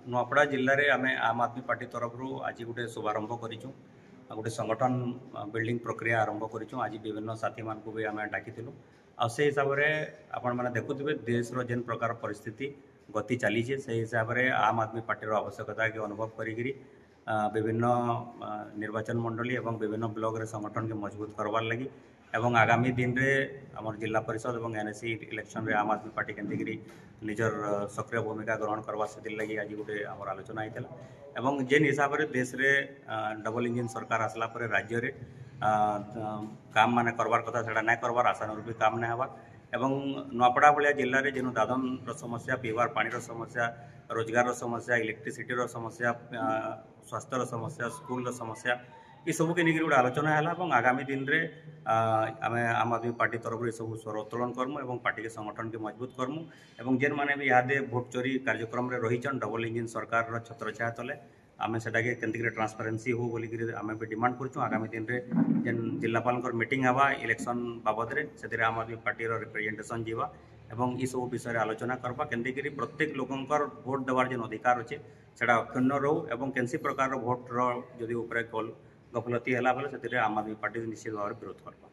नुआपड़ा जिले में आम आम आदमी पार्टी तरफ आज गोटे शुभारंभ करूँ गोटे संगठन बिल्डिंग प्रक्रिया आरंभ करूँ। आज विभिन्न साथी मान भी आम डाकी से हिसाब से आपण मैंने देखुवे देश जेन प्रकार परिस्थिति गति चली से हिसाब से आम आदमी पार्टी आवश्यकता के अनुभव करी विभिन्न निर्वाचन मंडली और विभिन्न ब्लॉक रे संगठन के मजबूत करवार लगी एवं आगामी दिन में आम जिला परिषद और एनएससी इलेक्शन रे आम आदमी पार्टी केमती निजर सक्रिय भूमिका ग्रहण करवा से लगी आज गोटे आम आलोचना होता एवं जेन हिसाब से देश रे डबल इंजिन सरकार आसला पर राज्य रे काम माने करवार कथा से ना करवार आशानुरूपी काम नहीं हबार एवं नुआपड़ा भाया जिले में जेन दादन समस्या पीवार पानी समस्या रोजगार समस्या इलेक्ट्रिसिटी समस्या स्वास्थ्य समस्या स्कूल समस्या ये सब के लेकिन गोटे आलोचना है और आगामी दिन में आम आम आदमी पार्टी तरफ ये सब स्वर उत्तोलन करमु और पार्टी के संगठन के मजबूत करमु और जेन मैंने भी इहादे भोट चोरी कार्यक्रम में रहीचन डबल इंजिन सरकार छत्र छाया तले आम से केमती ट्रांसपेरेन्सी हो बोलिक आम भी डिमांड करूँ। आगामी दिन में जेन जिलापाल मीटिंग हवा इलेक्शन बाबद से आम आदमी पार्टी रिप्रेजेंटेशन जीवा एवं ये सब विषय आलोचना करवा केमती प्रत्येक लोकंर भोट देवार जेन अधिकार अच्छे से अक्षुण्ण रो एवं कैंसी प्रकार भोटर जदि गफलती है बेले से आम आदमी पार्टी निश्चित भाव विरोध करवा।